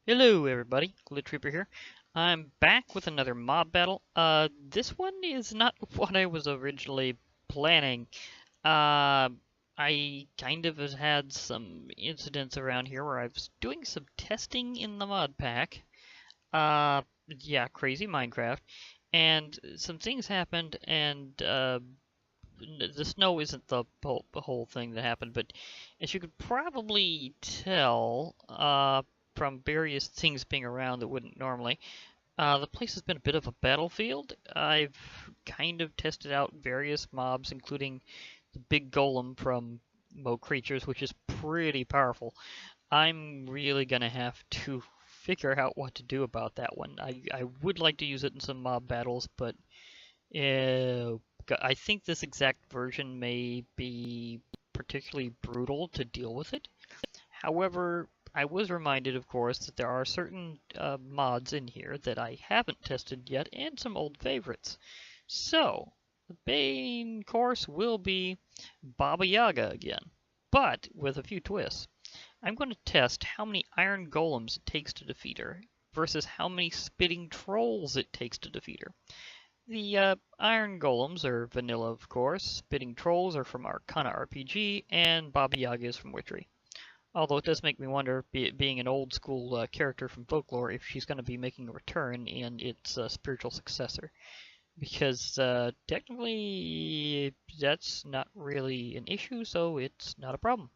Hello everybody, Glitch Reaper here. I'm back with another mob battle. This one is not what I was originally planning. I kind of has had some incidents around here where I was doing some testing in the mod pack. Yeah, crazy Minecraft. And some things happened and, the snow isn't the whole thing that happened, but as you could probably tell, from various things being around that wouldn't normally, the place has been a bit of a battlefield. I've kind of tested out various mobs, including the big golem from Mo Creatures, which is pretty powerful. I'm really gonna have to figure out what to do about that one. I would like to use it in some mob battles, but I think this exact version may be particularly brutal to deal with it. However, I was reminded, of course, that there are certain mods in here that I haven't tested yet, and some old favorites. So, the main course will be Baba Yaga again, but with a few twists. I'm going to test how many Iron Golems it takes to defeat her, versus how many Spitting Trolls it takes to defeat her. The Iron Golems are vanilla, of course, Spitting Trolls are from ArcanaRPG, and Baba Yaga is from Witchery. Although it does make me wonder, being an old school character from folklore, if she's going to be making a return in its spiritual successor. Because technically that's not really an issue, so it's not a problem.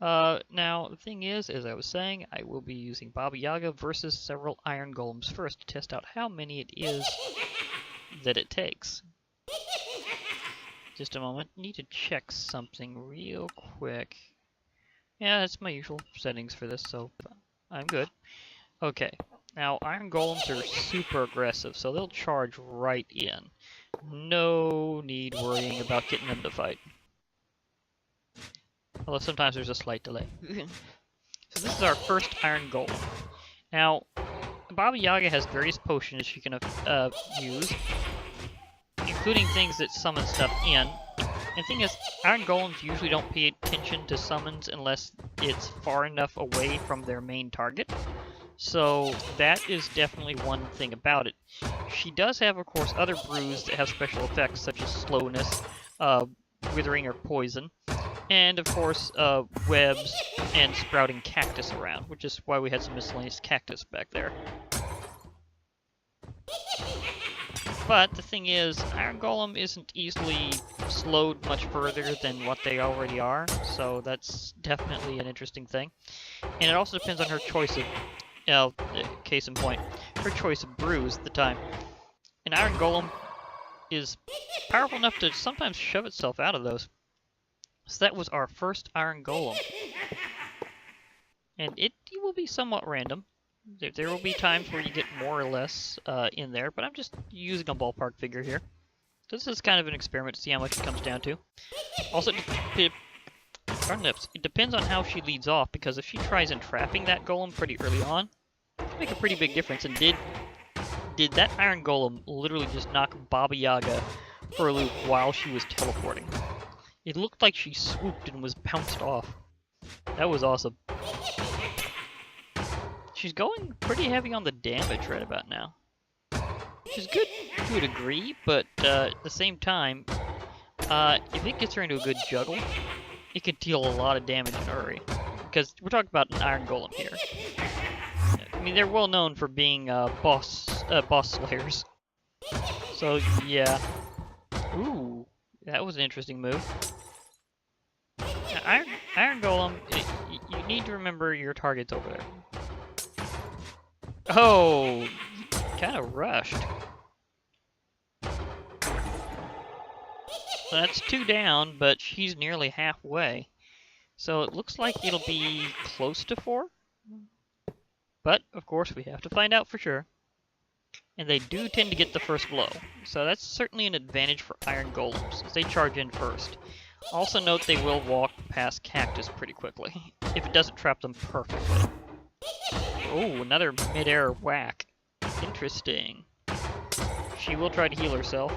Now, the thing is, as I was saying, I will be using Baba Yaga versus several Iron Golems first to test out how many it is that it takes. Just a moment. Need to check something real quick. Yeah, that's my usual settings for this, so I'm good. Okay. Now, Iron Golems are super aggressive, so they'll charge right in. No need worrying about getting them to fight. Although sometimes there's a slight delay. So this is our first Iron Golem. Now, Baba Yaga has various potions she can use, including things that summon stuff in. And the thing is, Iron Golems usually don't pay attention to summons unless it's far enough away from their main target. So that is definitely one thing about it. She does have, of course, other brews that have special effects such as slowness, withering or poison, and of course webs and sprouting cactus around, which is why we had some miscellaneous cactus back there. But the thing is, Iron Golem isn't easily slowed much further than what they already are, so that's definitely an interesting thing. And it also depends on her choice of, case in point, her choice of brews at the time. An Iron Golem is powerful enough to sometimes shove itself out of those. So that was our first Iron Golem. And it will be somewhat random. There will be times where you get more or less in there, but I'm just using a ballpark figure here. This is kind of an experiment to see how much it comes down to. Also, it depends on how she leads off, because if she tries entrapping that golem pretty early on, it can make a pretty big difference. And did that Iron Golem literally just knock Baba Yaga for a loop while she was teleporting? It looked like she swooped and was bounced off. That was awesome. She's going pretty heavy on the damage right about now. Which is good to a degree, but at the same time, if it gets her into a good juggle, it could deal a lot of damage in a hurry. Because we're talking about an Iron Golem here. I mean, they're well known for being boss slayers. So, yeah. Ooh, that was an interesting move. Now, Iron Golem, you need to remember your targets over there. Oh, kind of rushed. So that's 2 down, but she's nearly halfway. So it looks like it'll be close to 4. But, of course, we have to find out for sure. And they do tend to get the first blow. So that's certainly an advantage for Iron Golems, as they charge in first. Also note they will walk past cactus pretty quickly, if it doesn't trap them perfectly. Oh, another mid-air whack. Interesting. She will try to heal herself.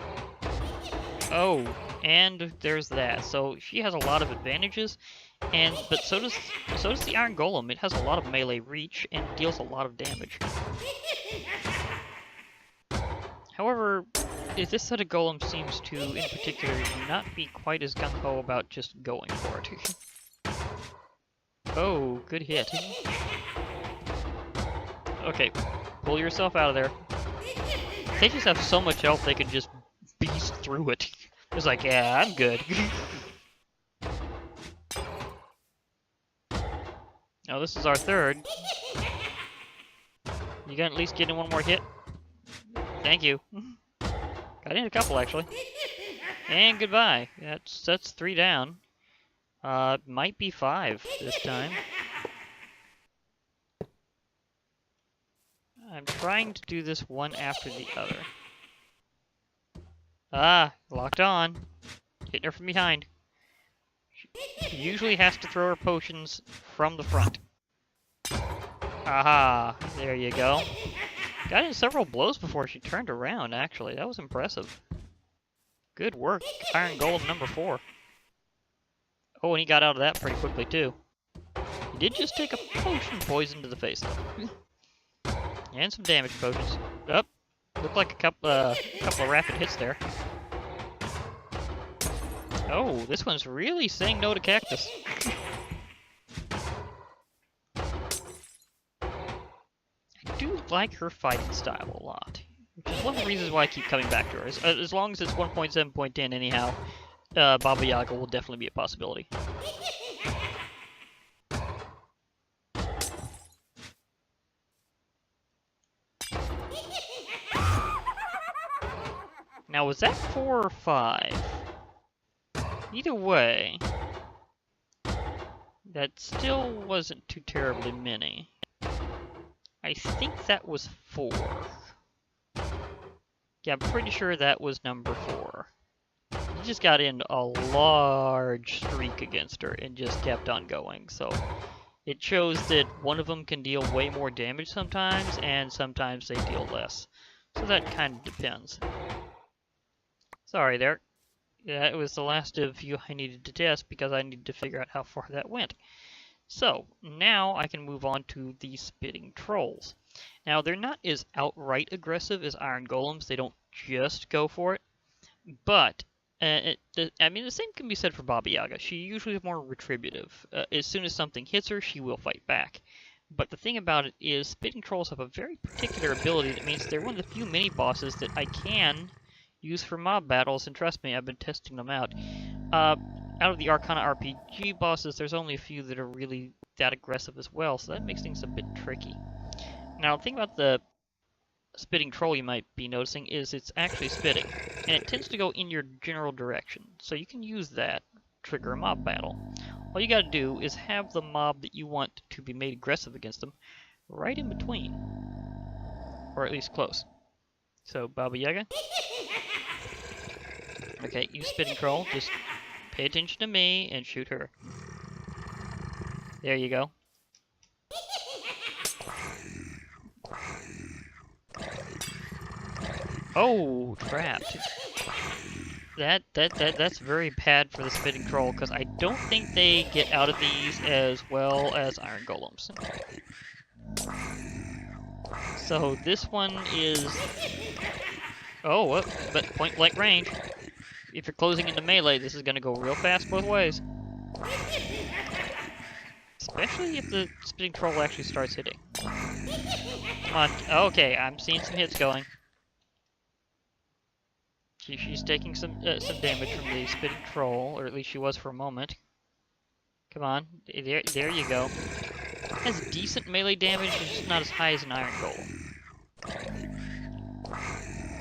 Oh, and there's that. So she has a lot of advantages, But so does the Iron Golem. It has a lot of melee reach and deals a lot of damage. However, this set of golems seems to, in particular, not be quite as gung-ho about just going for it. Oh, good hit. Okay, pull yourself out of there. They just have so much health they can just beast through it. It's like, yeah, I'm good. Now this is our third. You can at least get in one more hit. Thank you. Got in a couple, actually. And goodbye. That's 3 down. Might be 5 this time. I'm trying to do this one after the other. Ah, locked on. Hitting her from behind. She usually has to throw her potions from the front. Aha, there you go. Got in several blows before she turned around, actually. That was impressive. Good work, Iron Golem number 4. Oh, and he got out of that pretty quickly, too. He did just take a potion poison to the face, though. And some damage potions. Oh, looked like a couple of rapid hits there. Oh, this one's really saying no to Cactus. I do like her fighting style a lot. Which is one of the reasons why I keep coming back to her. As long as it's 1.7.10 anyhow, Baba Yaga will definitely be a possibility. Now, was that 4 or 5? Either way, that still wasn't too terribly many. I think that was 4. Yeah, I'm pretty sure that was number 4. He just got in a large streak against her and just kept on going, so it shows that one of them can deal way more damage sometimes, and sometimes they deal less. So that kind of depends. Sorry there. Yeah, it was the last of you I needed to test because I needed to figure out how far that went. So, now I can move on to the Spitting Trolls. Now, they're not as outright aggressive as Iron Golems. They don't just go for it. But, I mean, the same can be said for Baba Yaga. She usually is more retributive. As soon as something hits her, she will fight back. But the thing about it is, Spitting Trolls have a very particular ability that means they're one of the few mini-bosses that I can use for mob battles, and trust me, I've been testing them out. Out of the ArcanaRPG bosses, there's only a few that are really that aggressive as well, so that makes things a bit tricky. Now, the thing about the Spitting Troll you might be noticing is it's actually spitting, and it tends to go in your general direction, so you can use that to trigger a mob battle. All you gotta do is have the mob that you want to be made aggressive against them right in between, or at least close. So, Baba Yaga. Okay, you Spitting Troll, just pay attention to me and shoot her. There you go. Oh, trapped. That's very bad for the Spitting Troll, because I don't think they get out of these as well as Iron Golems. So this one is... Oh, but point-blank range. If you're closing into melee, this is going to go real fast both ways. Especially if the Spitting Troll actually starts hitting. Come on. Okay, I'm seeing some hits going. She's taking some damage from the Spitting Troll, or at least she was for a moment. Come on. There you go. Has decent melee damage, it's just not as high as an Iron Golem.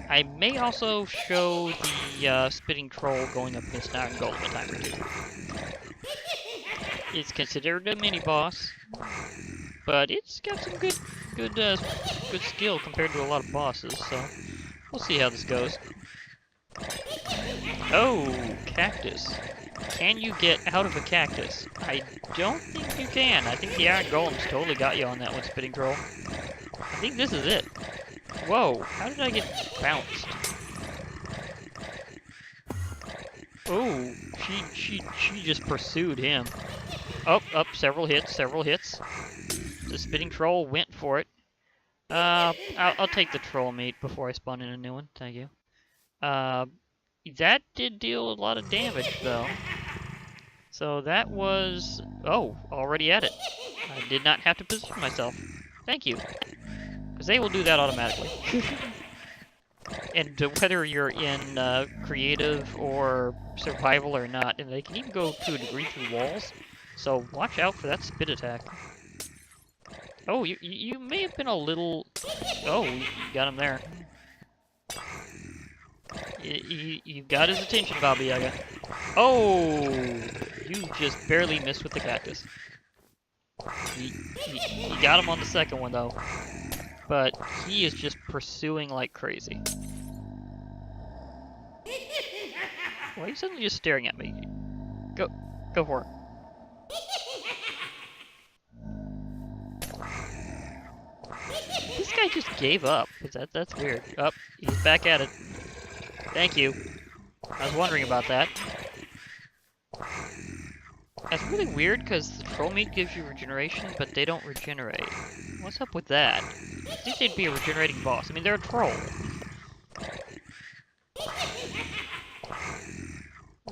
I may also show the Spitting Troll going up against an Iron Golem a time or two. It's considered a mini-boss, but it's got some good skill compared to a lot of bosses, so we'll see how this goes. Oh, cactus. Can you get out of a cactus? I don't think you can. I think the Iron Golems totally got you on that one, Spitting Troll. I think this is it. Whoa, how did I get bounced? Oh, she just pursued him. Oh, up, several hits, several hits. The spitting troll went for it. I'll take the troll meat before I spawn in a new one. Thank you. That did deal a lot of damage, though. So that was... Oh, already at it. I did not have to position myself. Thank you. Because they will do that automatically. And whether you're in creative or survival or not, and they can even go to a degree through walls. So watch out for that spit attack. Oh, you may have been a little... Oh, you got him there. You got his attention, Baba Yaga. Oh, you just barely missed with the cactus. You got him on the second one, though. But he is just pursuing like crazy. Why are you suddenly just staring at me? Go for it. This guy just gave up. That's weird. Oh, he's back at it. Thank you. I was wondering about that. That's really weird because the troll meat gives you regeneration, but they don't regenerate. What's up with that? I think they'd be a regenerating boss. I mean, they're a troll.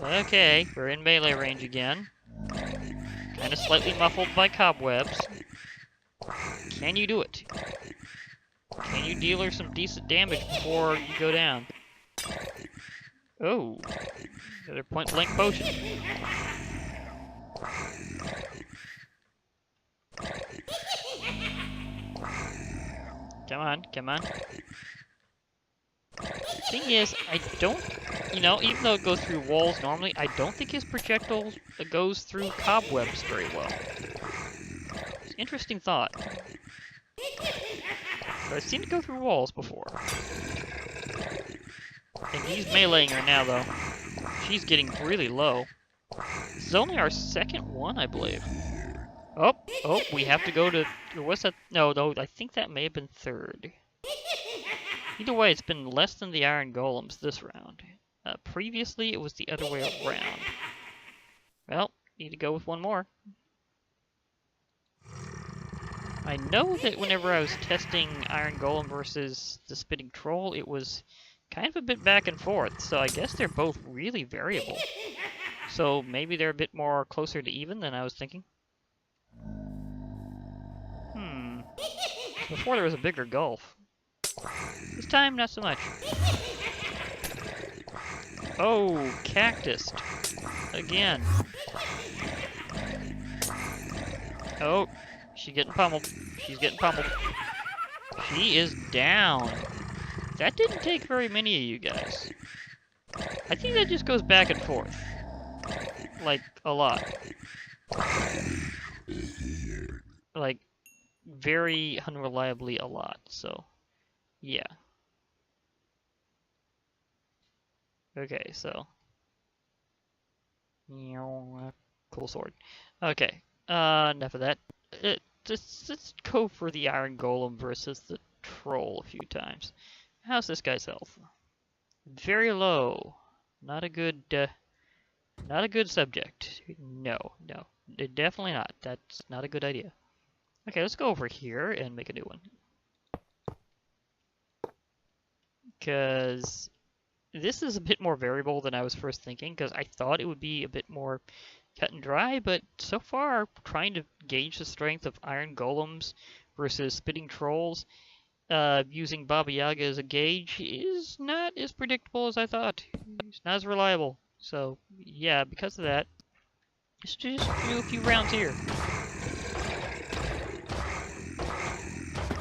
Okay, we're in melee range again. Kind of slightly muffled by cobwebs. Can you do it? Can you deal her some decent damage before you go down? Oh, another point-blank potion. Come on, come on. Thing is, I don't, even though it goes through walls normally, I don't think his projectile goes through cobwebs very well. It's an interesting thought. But I've seen it go through walls before. And he's meleeing her now, though. She's getting really low. This is only our second one, I believe. Oh, we have to go to... What's that? No, I think that may have been third. Either way, it's been less than the Iron Golems this round. Previously, it was the other way around. Well, need to go with one more. I know that whenever I was testing Iron Golem versus the Spitting Troll, it was kind of a bit back and forth, so I guess they're both really variable. So maybe they're a bit more closer to even than I was thinking. Before there was a bigger gulf. This time, not so much. Oh, cactus. Again. Oh, she's getting pummeled. She's getting pummeled. She is down. That didn't take very many of you guys. I think that just goes back and forth. Like, a lot. Like, very unreliably a lot, so, yeah. Okay, so. Cool sword. Okay, enough of that. Let's go for the Iron Golem versus the Troll a few times. How's this guy's health? Very low. Not a good subject. No, definitely not. That's not a good idea. Okay, let's go over here and make a new one. Because this is a bit more variable than I was first thinking, because I thought it would be a bit more cut and dry, but so far, trying to gauge the strength of Iron Golems versus Spitting Trolls, using Baba Yaga as a gauge, is not as predictable as I thought. It's not as reliable. So, yeah, because of that, let's just do a few rounds here.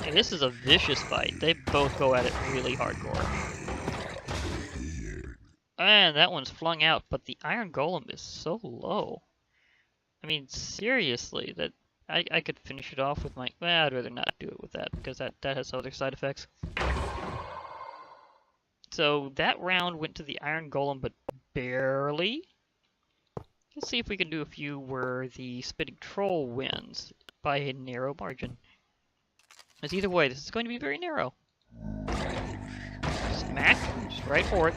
And this is a vicious fight. They both go at it really hardcore. And that one's flung out, but the Iron Golem is so low. I mean, seriously, that I could finish it off with my... Well, I'd rather not do it with that, because that has other side effects. So that round went to the Iron Golem, but barely. Let's see if we can do a few where the Spitting Troll wins by a narrow margin. Because either way, this is going to be very narrow. Smack, just right for it.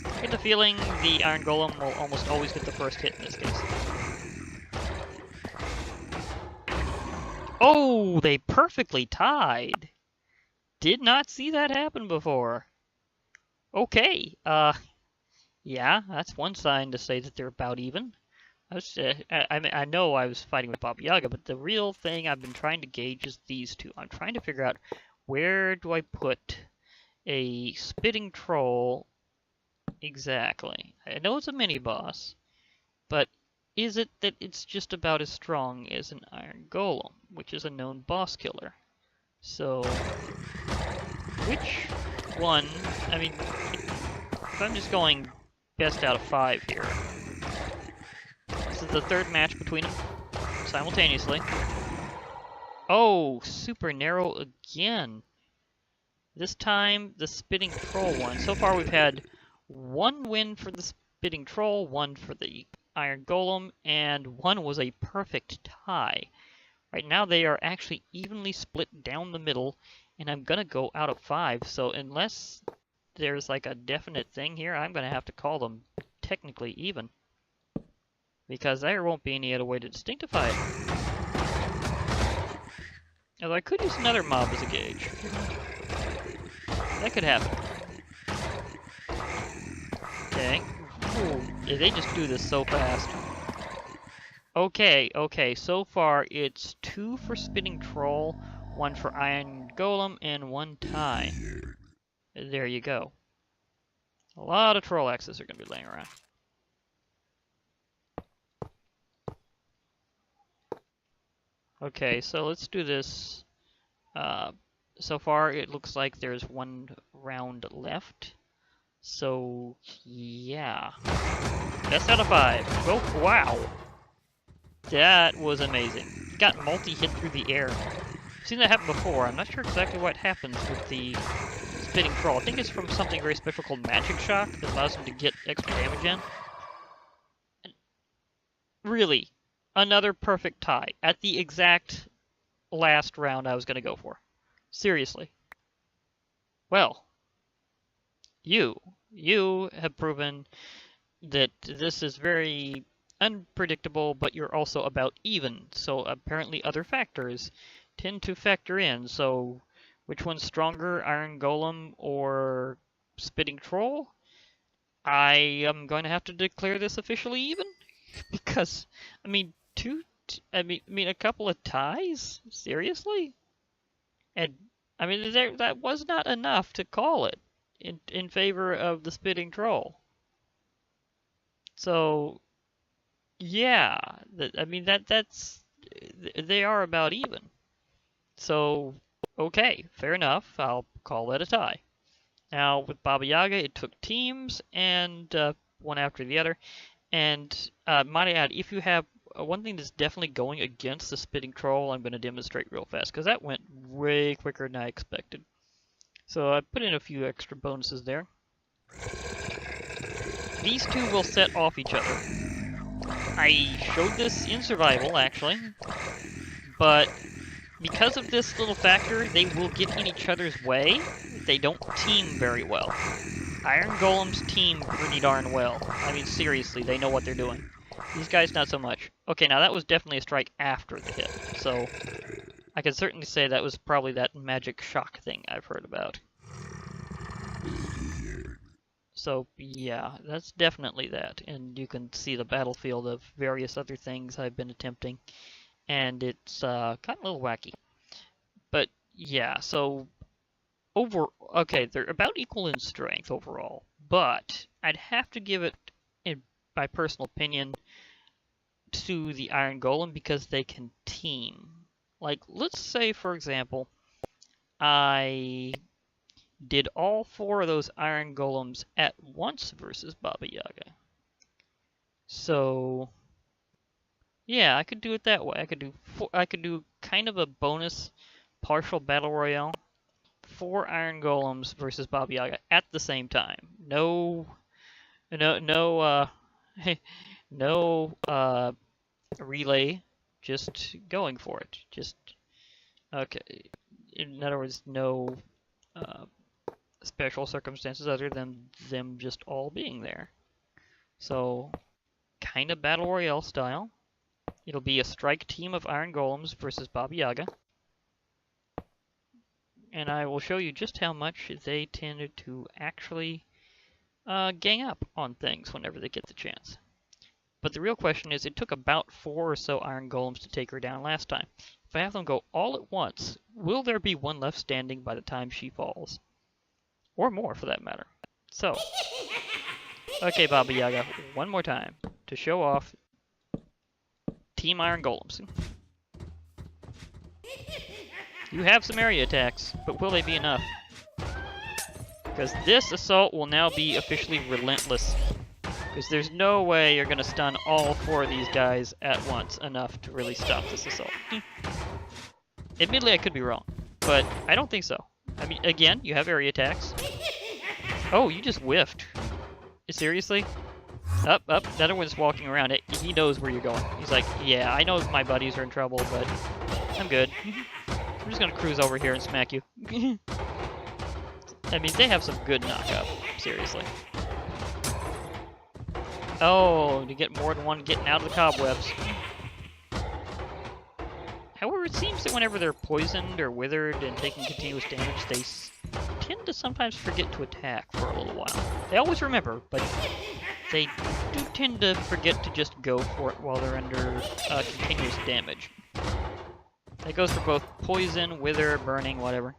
I get the feeling the Iron Golem will almost always get the first hit in this case. Oh, they perfectly tied. Did not see that happen before. Okay, yeah, that's one sign to say that they're about even. I know I was fighting with Baba Yaga, but the real thing I've been trying to gauge is these two. I'm trying to figure out where do I put a spitting troll exactly. I know it's a mini-boss, but is it that it's just about as strong as an Iron Golem, which is a known boss killer? So, which one, I mean, if I'm just going best out of 5 here, this is the third match between them simultaneously. Oh, super narrow again. This time, the Spitting Troll won. So far, we've had 1 win for the Spitting Troll, 1 for the Iron Golem, and 1 was a perfect tie. Right now, they are actually evenly split down the middle, and I'm gonna go out of 5. So unless there's like a definite thing here, I'm gonna have to call them technically even, because there won't be any other way to distinctify it. Although I could use another mob as a gauge. That could happen. Okay. Ooh, they just do this so fast. Okay, so far it's 2 for Spitting Troll, 1 for Iron Golem, and 1 tie. There you go. A lot of troll axes are going to be laying around. Okay, so let's do this. So far, it looks like there's 1 round left. So, yeah. Best out of 5. Oh, wow. That was amazing. Got multi-hit through the air. I've seen that happen before. I'm not sure exactly what happens with the Spitting Troll. I think it's from something very special called Magic Shock that allows him to get extra damage in. Really, another perfect tie at the exact last round I was going to go for. Seriously. Well, you have proven that this is very unpredictable, but you're also about even. So apparently other factors tend to factor in. So which one's stronger, Iron Golem or Spitting Troll? I am going to have to declare this officially even, because I mean a couple of ties? Seriously? And I mean that was not enough to call it in favor of the Spitting Troll. So yeah, that's they are about even. So okay, fair enough. I'll call that a tie. Now with Baba Yaga, it took teams and one after the other. And might I add, if you have one thing that's definitely going against the Spitting Troll, I'm going to demonstrate real fast because that went way quicker than I expected. So I put in a few extra bonuses there. These two will set off each other. I showed this in survival, actually, but because of this little factor, they will get in each other's way. They don't team very well. Iron Golems team pretty darn well. I mean, seriously, they know what they're doing. These guys, not so much. Okay, now that was definitely a strike after the hit, so I can certainly say that was probably that magic shock thing I've heard about. So, yeah, that's definitely that. And you can see the battlefield of various other things I've been attempting. And it's kind of a little wacky. But, yeah, so okay, they're about equal in strength overall. But I'd have to give it, in my personal opinion, to the Iron Golem because they can team. Like, let's say, for example, I did all 4 of those Iron Golems at once versus Baba Yaga. So, yeah, I could do it that way. I could do kind of a bonus partial battle royale. 4 Iron Golems versus Baba Yaga at the same time. No relay, just going for it. Just okay. In other words, no special circumstances other than them just all being there. So, kind of battle royale style. It'll be a strike team of Iron Golems versus Baba Yaga. And I will show you just how much they tended to actually gang up on things whenever they get the chance. But the real question is, it took about 4 or so Iron Golems to take her down last time. If I have them go all at once, will there be one left standing by the time she falls? Or more, for that matter. So, okay, Baba Yaga, one more time to show off Team Iron Golems. You have some area attacks, but will they be enough? Because this assault will now be officially relentless. Because there's no way you're going to stun all 4 of these guys at once enough to really stop this assault. Admittedly, I could be wrong, but I don't think so. I mean, again, you have area attacks. Oh, you just whiffed. Seriously? Up. The other one's walking around. He knows where you're going. He's like, yeah, I know my buddies are in trouble, but I'm good. I'm just going to cruise over here and smack you. I mean, they have some good knock-up. Seriously. Oh, to get more than one getting out of the cobwebs. However, it seems that whenever they're poisoned or withered and taking continuous damage, they tend to sometimes forget to attack for a little while. They always remember, but they do tend to forget to just go for it while they're under continuous damage. That goes for both poison, wither, burning, whatever.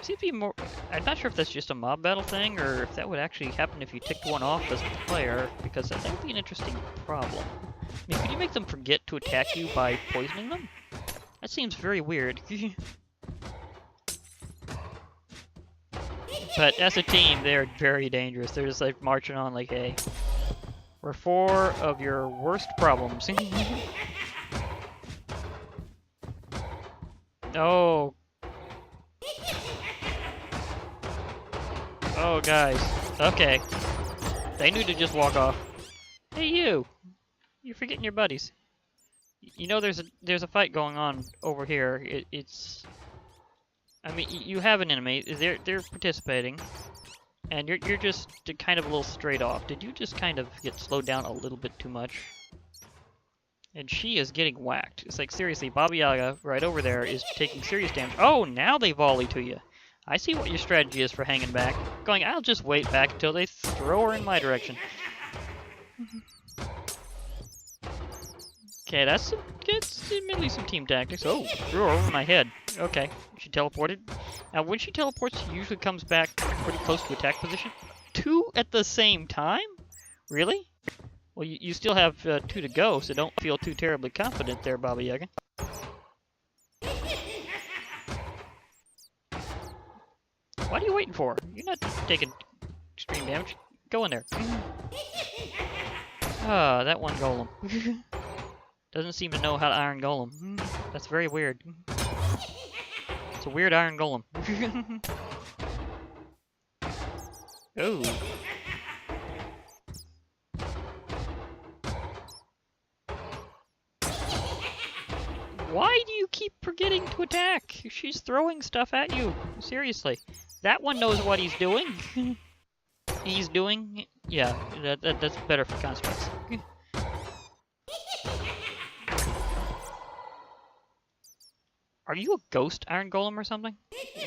Seems to be more. I'm not sure if that's just a mob battle thing, or if that would actually happen if you ticked one off as a player, because that would be an interesting problem. I mean, could you make them forget to attack you by poisoning them? That seems very weird. But as a team, they're very dangerous. They're just like marching on like, hey, we're 4 of your worst problems. Oh. Oh, guys. Okay. They need to just walk off. Hey, you! You're forgetting your buddies. You know there's a fight going on over here. It's... I mean, you have an enemy. They're participating. And you're just kind of a little straight off. Did you just kind of get slowed down a little bit too much? And she is getting whacked. It's like, seriously, Baba Yaga, right over there, is taking serious damage. Oh, now they volley to you. I see what your strategy is for hanging back. Going, I'll just wait back until they throw her in my direction. Okay, that's admittedly some team tactics. Oh, threw her over my head. Okay, she teleported. Now, when she teleports, she usually comes back pretty close to attack position. 2 at the same time? Really? Well, you still have 2 to go, so don't feel too terribly confident there, Baba Yaga. What are you waiting for? You're not taking extreme damage. Go in there. Ah, that one golem. Doesn't seem to know how to Iron Golem. That's very weird. It's a weird Iron Golem. Oh. Why do you keep forgetting to attack? She's throwing stuff at you. Seriously. That one knows what he's doing. He's doing... Yeah, that's better for constructs. Are you a ghost Iron Golem or something?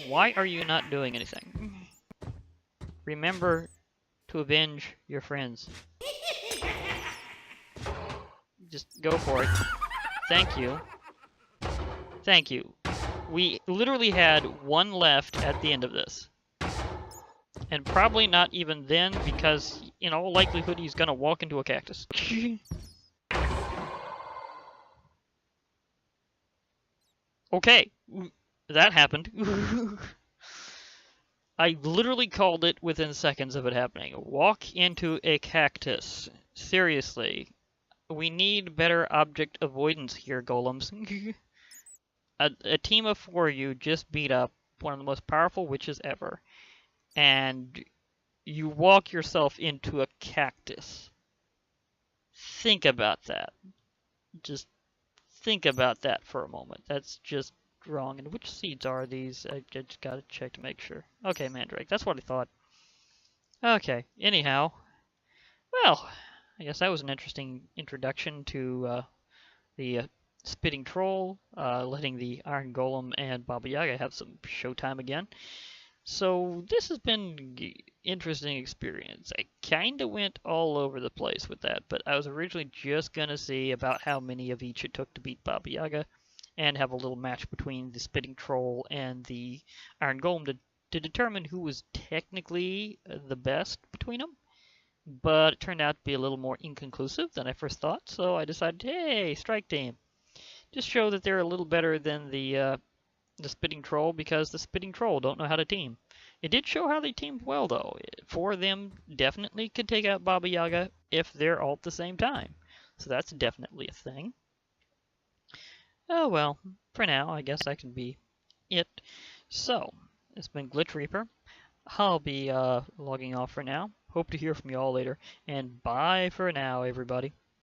Why are you not doing anything? Remember to avenge your friends. Just go for it. Thank you. Thank you. We literally had 1 left at the end of this. And probably not even then, because in all likelihood he's gonna walk into a cactus. Okay, that happened. I literally called it within seconds of it happening. Walk into a cactus. Seriously. We need better object avoidance here, golems. A team of 4 of you just beat up one of the most powerful witches ever. And you walk yourself into a cactus. Think about that. Just think about that for a moment. That's just wrong. And which seeds are these? I just gotta check to make sure. Okay, Mandrake. That's what I thought. Okay, anyhow. Well, I guess that was an interesting introduction to the Spitting Troll, letting the Iron Golem and Baba Yaga have some showtime again. So this has been interesting experience. I kind of went all over the place with that, but I was originally just going to see about how many of each it took to beat Baba Yaga and have a little match between the Spitting Troll and the Iron Golem to determine who was technically the best between them. But it turned out to be a little more inconclusive than I first thought, so I decided, hey, strike team. Just show that they're a little better than the Spitting Troll, because the Spitting Troll don't know how to team. It did show how they teamed well, though. Four of them definitely could take out Baba Yaga if they're all at the same time. So that's definitely a thing. Oh well, for now, I guess that can be it. So, it's been Glitch Reaper. I'll be logging off for now. Hope to hear from you all later. And bye for now, everybody.